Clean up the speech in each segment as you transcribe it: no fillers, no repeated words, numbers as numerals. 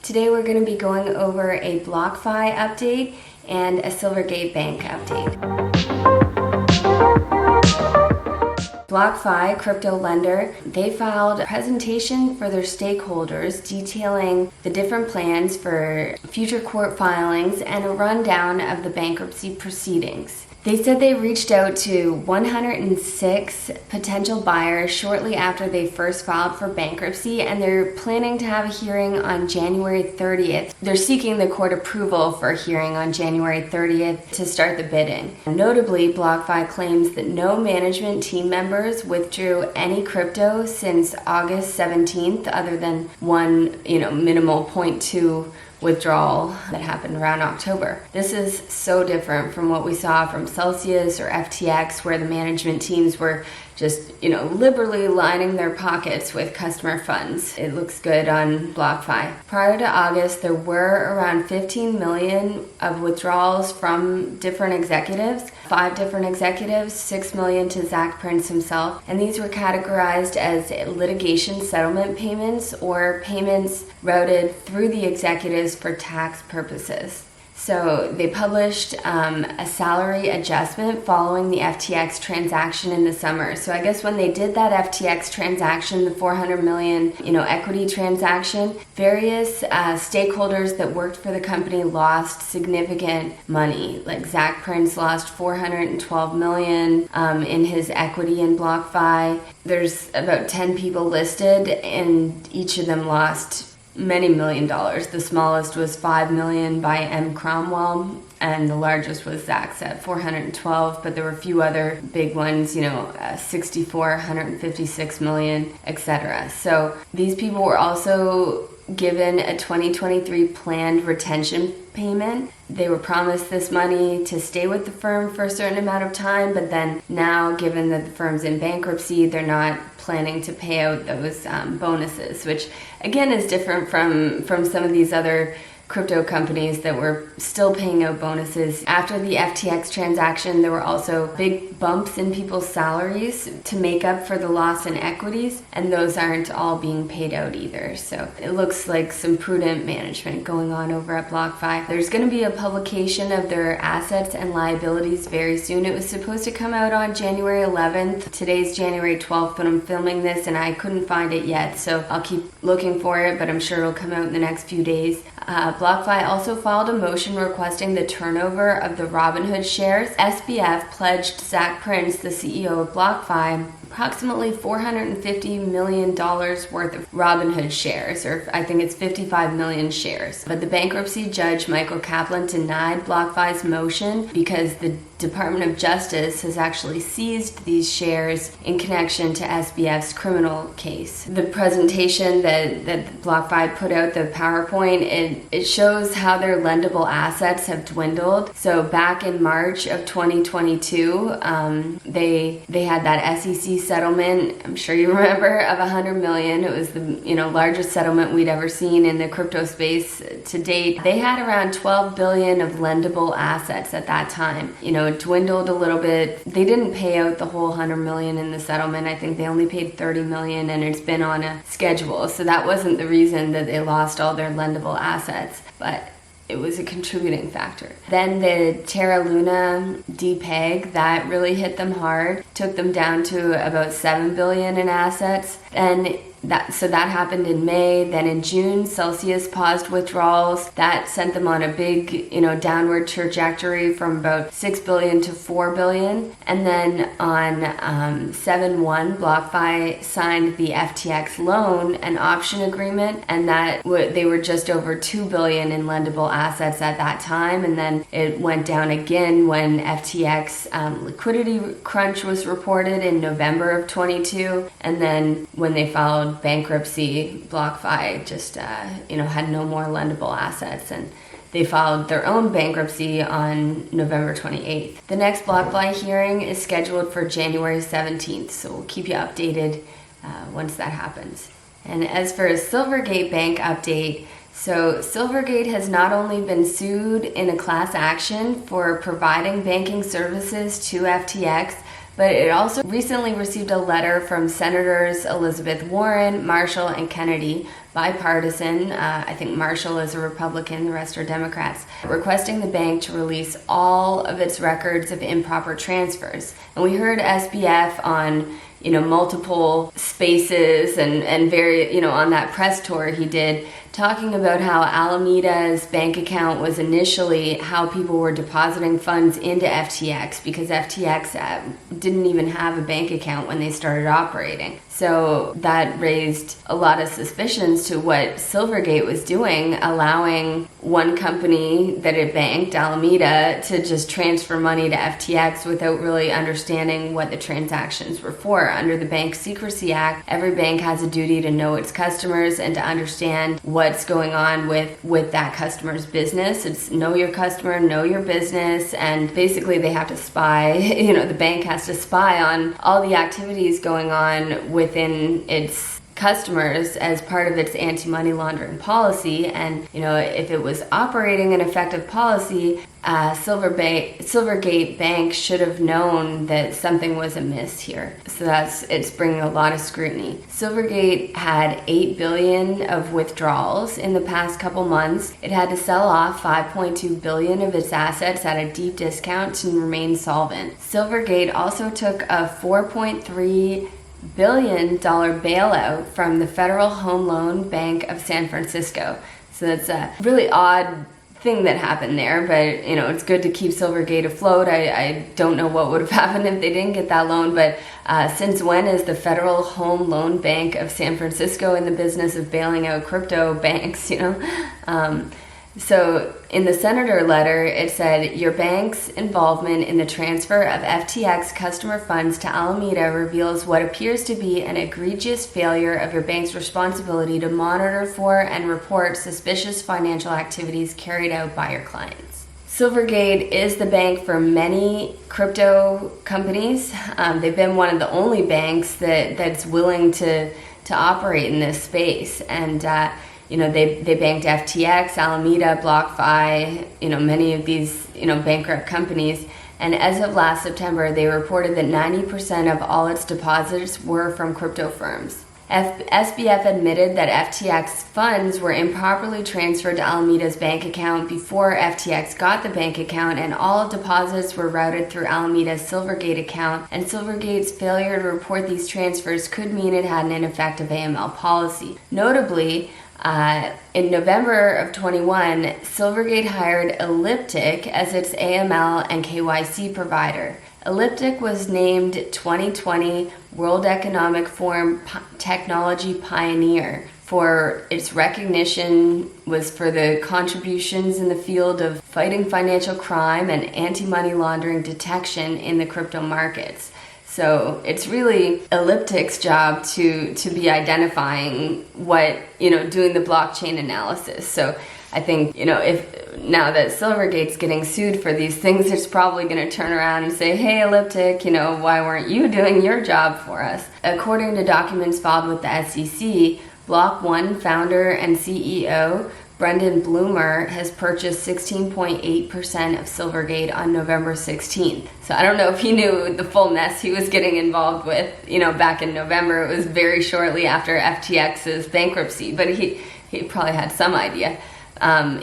Today we're going to be going over a Blockfi update and a Silvergate Bank update. Blockfi, crypto lender, they filed a presentation for their stakeholders detailing the different plans for future court filings and a rundown of the bankruptcy proceedings. They said they reached out to 106 potential buyers shortly after they first filed for bankruptcy, and they're planning to have a hearing on January 30th. They're seeking the court approval for a hearing on January 30th to start the bidding. Notably, Blockfi claims that no management team members withdrew any crypto since August 17th, other than one, minimal 0.2 withdrawal that happened around October. This is so different from what we saw from Celsius or FTX, where the management teams were just, liberally lining their pockets with customer funds. It looks good on Blockfi. Prior to August, there were around 15 million of withdrawals from different executives, 5 different executives, 6 million to Zach Prince himself, and these were categorized as litigation settlement payments or payments routed through the executives for tax purposes. So they published a salary adjustment following the FTX transaction in the summer. So I guess when they did that FTX transaction, the 400 million, equity transaction, various stakeholders that worked for the company lost significant money. Like Zach Prince lost 412 million in his equity in Blockfi. There's about 10 people listed, and each of them lost many $1 million. The smallest was 5 million by M. Cromwell, and the largest was Zach's at 412, but there were a few other big ones, 64, 156 million, etc. So these people were also given a 2023 planned retention payment. They were promised this money to stay with the firm for a certain amount of time, but then now, given that the firm's in bankruptcy, they're not planning to pay out those bonuses, which again is different from some of these other crypto companies that were still paying out bonuses. After the FTX transaction, there were also big bumps in people's salaries to make up for the loss in equities, and those aren't all being paid out either. So it looks like some prudent management going on over at Blockfi. There's going to be a publication of their assets and liabilities very soon. It was supposed to come out on January 11th. Today's January 12th when I'm filming this, and I couldn't find it yet, so I'll keep looking for it, but I'm sure it'll come out in the next few days. Blockfi also filed a motion requesting the turnover of the Robinhood shares. SBF pledged Zach Prince, the CEO of Blockfi, approximately $450 million worth of Robinhood shares, or I think it's 55 million shares. But the bankruptcy judge, Michael Kaplan, denied Blockfi's motion because the Department of Justice has actually seized these shares in connection to SBF's criminal case. The presentation that Blockfi put out, the PowerPoint, it shows how their lendable assets have dwindled. So back in March of 2022, they had that SEC settlement, I'm sure you remember, of 100 million. It was the largest settlement we'd ever seen in the crypto space to date. They had around 12 billion of lendable assets at that time. It dwindled a little bit. They didn't pay out the whole 100 million in the settlement. I think they only paid 30 million, and it's been on a schedule. So that wasn't the reason that they lost all their lendable assets, but it was a contributing factor. Then the Terra Luna depeg, that really hit them hard, took them down to about 7 billion in assets. And that happened in May. Then in June, Celsius paused withdrawals. That sent them on a big, downward trajectory from about 6 billion to 4 billion. And then on 7/1, Blockfi signed the FTX loan and option agreement, and that they were just over 2 billion in lendable assets at that time. And then it went down again when FTX liquidity crunch was reported in November of 22. And then when they filed bankruptcy, Blockfi just had no more lendable assets, and they filed their own bankruptcy on November 28th. The next Blockfi hearing is scheduled for January 17th, so we'll keep you updated once that happens. And as for a Silvergate Bank update, so Silvergate has not only been sued in a class action for providing banking services to FTX, but it also recently received a letter from Senators Elizabeth Warren, Marshall, and Kennedy bipartisan. I think Marshall is a Republican, the rest are Democrats, requesting the bank to release all of its records of improper transfers. And we heard SBF on multiple spaces and very, on that press tour he did, talking about how Alameda's bank account was initially how people were depositing funds into FTX, because FTX didn't even have a bank account when they started operating. So that raised a lot of suspicions to what Silvergate was doing, allowing one company that it banked, Alameda, to just transfer money to FTX without really understanding what the transactions were for. Under the Bank Secrecy Act, every bank has a duty to know its customers and to understand what's going on with that customer's business. It's know your customer, know your business, and basically they have to spy, the bank has to spy on all the activities going on within its customers as part of its anti-money laundering policy. And if it was operating an effective policy, Silvergate Bank should have known that something was amiss here. So it's bringing a lot of scrutiny. Silvergate had $8 billion of withdrawals in the past couple months. It had to sell off $5.2 billion of its assets at a deep discount to remain solvent. Silvergate also took a $4.3 billion bailout from the Federal Home Loan Bank of San Francisco. So that's a really odd thing that happened there, but it's good to keep Silvergate afloat. I don't know what would have happened if they didn't get that loan, but since when is the Federal Home Loan Bank of San Francisco in the business of bailing out crypto banks, So in the senator letter, it said, your bank's involvement in the transfer of FTX customer funds to Alameda reveals what appears to be an egregious failure of your bank's responsibility to monitor for and report suspicious financial activities carried out by your clients. Silvergate is the bank for many crypto companies. They've been one of the only banks that's willing to operate in this space. And they banked FTX, Alameda, Blockfi, many of these, bankrupt companies. And as of last September, they reported that 90% of all its deposits were from crypto firms. SBF admitted that FTX funds were improperly transferred to Alameda's bank account before FTX got the bank account, and all deposits were routed through Alameda's Silvergate account, and Silvergate's failure to report these transfers could mean it had an ineffective AML policy. Notably, in November of 21, Silvergate hired Elliptic as its AML and KYC provider. Elliptic was named 2020 World Economic Forum Technology Pioneer for its recognition was for the contributions in the field of fighting financial crime and anti-money laundering detection in the crypto markets. So it's really Elliptic's job to be identifying what, doing the blockchain analysis. So I think, if now that Silvergate's getting sued for these things, it's probably going to turn around and say, hey, Elliptic, why weren't you doing your job for us? According to documents filed with the SEC, Block One founder and CEO Brendan Bloomer has purchased 16.8% of Silvergate on November 16th. So I don't know if he knew the full mess he was getting involved with, back in November. It was very shortly after FTX's bankruptcy, but he probably had some idea.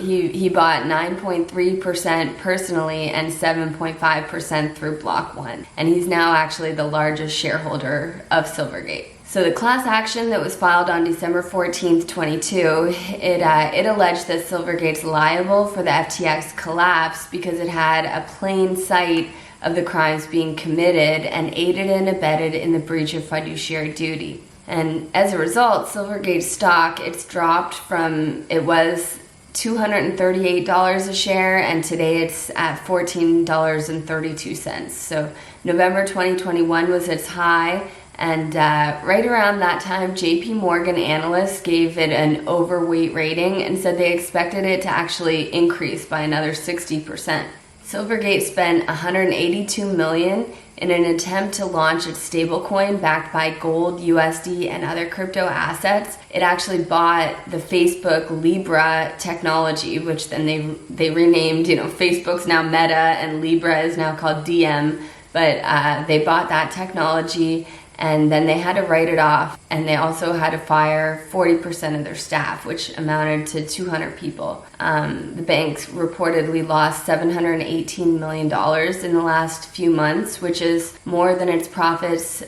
He bought 9.3% personally and 7.5% through Block One. And he's now actually the largest shareholder of Silvergate. So the class action that was filed on December 14th, 22, it alleged that Silvergate's liable for the FTX collapse because it had a plain sight of the crimes being committed and aided and abetted in the breach of fiduciary duty. And as a result, Silvergate's stock, it's dropped from, it was $238 a share, and today it's at $14.32. So November 2021 was its high. And right around that time, JP Morgan analysts gave it an overweight rating and said they expected it to actually increase by another 60%. Silvergate spent $182 million in an attempt to launch its stablecoin backed by gold, USD, and other crypto assets. It actually bought the Facebook Libra technology, which then they renamed, Facebook's now Meta and Libra is now called DM. But they bought that technology, and then they had to write it off, and they also had to fire 40% of their staff, which amounted to 200 people. The banks reportedly lost $718 million in the last few months, which is more than its profits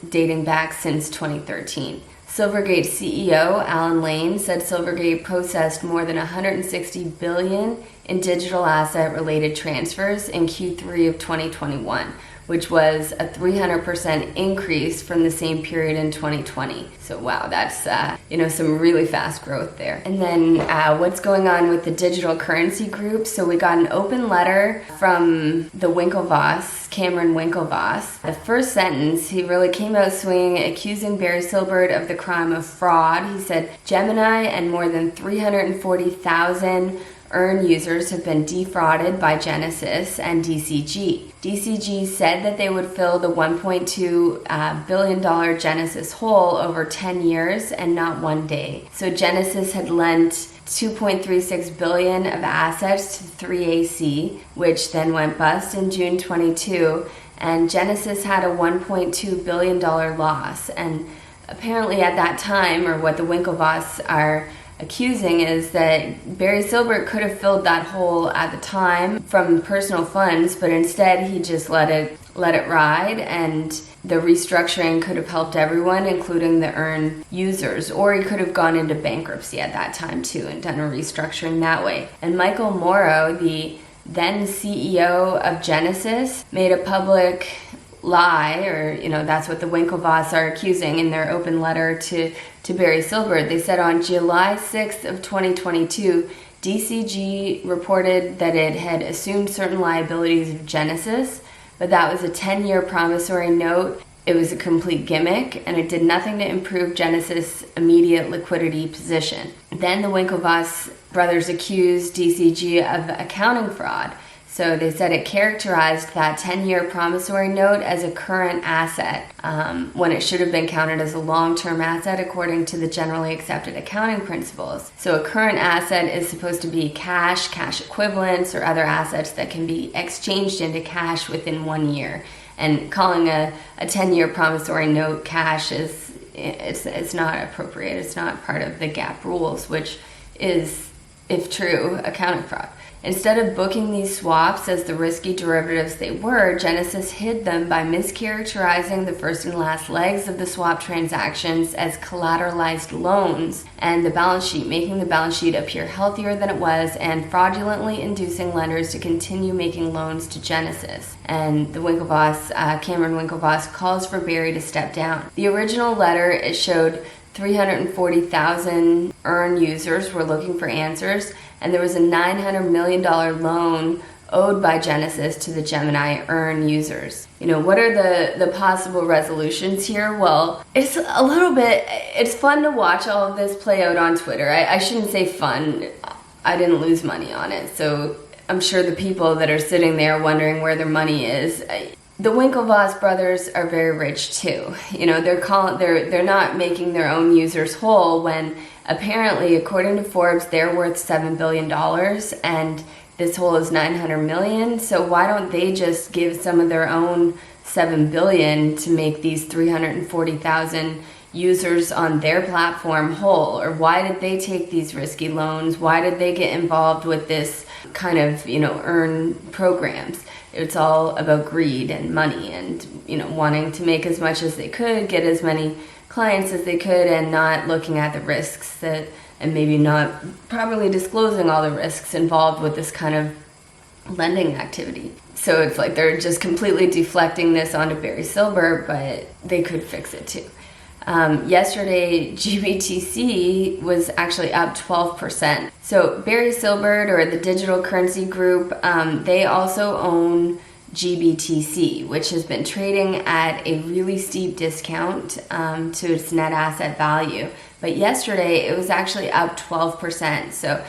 dating back since 2013. Silvergate CEO Alan Lane said Silvergate processed more than $160 billion in digital asset-related transfers in Q3 of 2021, which was a 300% increase from the same period in 2020. So wow, that's some really fast growth there. And then what's going on with the digital currency group? So we got an open letter from the Winklevoss, Cameron Winklevoss. The first sentence, he really came out swinging, accusing Barry Silbert of the crime of fraud. He said Gemini and more than 340,000 Earn users have been defrauded by Genesis and DCG. DCG said that they would fill the $1.2 billion Genesis hole over 10 years and not one day. So Genesis had lent $2.36 billion of assets to 3AC, which then went bust in June 22, and Genesis had a $1.2 billion loss. And apparently at that time, or what the Winklevoss are accusing, is that Barry Silbert could have filled that hole at the time from personal funds, but instead he just let it ride, and the restructuring could have helped everyone, including the Earn users, or he could have gone into bankruptcy at that time too and done a restructuring that way. And Michael Morrow, the then CEO of Genesis, made a public lie, or that's what the Winklevoss are accusing in their open letter to Barry Silbert. They said on July 6th of 2022, DCG reported that it had assumed certain liabilities of Genesis, but that was a 10-year promissory note. It was a complete gimmick, and it did nothing to improve Genesis' immediate liquidity position. Then the Winklevoss brothers accused DCG of accounting fraud. So they said it characterized that 10-year promissory note as a current asset when it should have been counted as a long-term asset according to the generally accepted accounting principles. So a current asset is supposed to be cash equivalents, or other assets that can be exchanged into cash within 1 year. And calling a 10-year promissory note cash it's not appropriate. It's not part of the GAAP rules, which is, if true, accounting fraud. Instead of booking these swaps as the risky derivatives they were, Genesis hid them by mischaracterizing the first and last legs of the swap transactions as collateralized loans and the balance sheet, making the balance sheet appear healthier than it was, and fraudulently inducing lenders to continue making loans to Genesis. And the Cameron Winklevoss, calls for Barry to step down. The original letter, it showed 340,000 Earn users were looking for answers, and there was a $900 million loan owed by Genesis to the Gemini Earn users. What are the possible resolutions here? Well, it's fun to watch all of this play out on Twitter. I shouldn't say fun. I didn't lose money on it, so I'm sure the people that are sitting there wondering where their money is, the Winklevoss brothers are very rich too. They're not making their own users whole when apparently, according to Forbes, they're worth $7 billion and this hole is $900 million. So why don't they just give some of their own $7 billion to make these 340,000 users on their platform whole? Or why did they take these risky loans? Why did they get involved with this kind of, Earn programs? It's all about greed and money and, wanting to make as much as they could, get as many clients as they could, and not looking at the risks and maybe not properly disclosing all the risks involved with this kind of lending activity. So it's like they're just completely deflecting this onto Barry Silbert, but they could fix it too. Yesterday, GBTC was actually up 12%. So Barry Silbert, or the digital currency group, they also own GBTC, which has been trading at a really steep discount to its net asset value. But yesterday, it was actually up 12%. So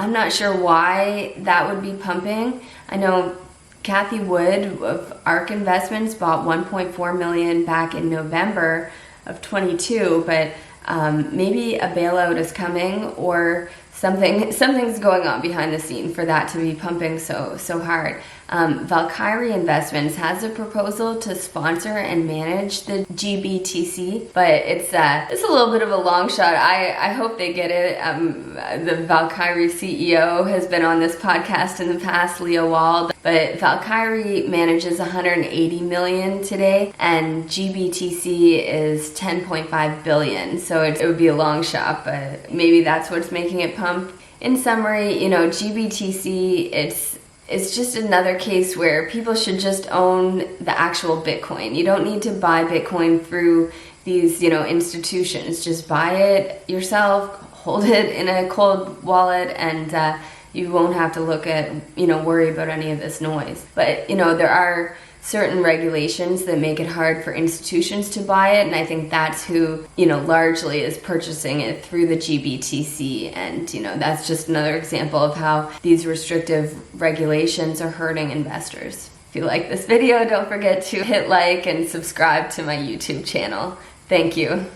I'm not sure why that would be pumping. I know Kathy Wood of ARK Investments bought 1.4 million back in November of 22, but maybe a bailout is coming, or something's going on behind the scene for that to be pumping so hard. Valkyrie Investments has a proposal to sponsor and manage the GBTC, but it's a little bit of a long shot. I hope they get it. The Valkyrie CEO has been on this podcast in the past, Leo Wald, but Valkyrie manages 180 million today, and GBTC is 10.5 billion. So it would be a long shot, but maybe that's what's making it pump. In summary, GBTC, it's just another case where people should just own the actual Bitcoin. You don't need to buy Bitcoin through these, institutions. Just buy it yourself, hold it in a cold wallet, and you won't have to look at, worry about any of this noise. But, there are certain regulations that make it hard for institutions to buy it, and I think that's who, largely is purchasing it through the GBTC, and, that's just another example of how these restrictive regulations are hurting investors. If you like this video, don't forget to hit like and subscribe to my YouTube channel. Thank you.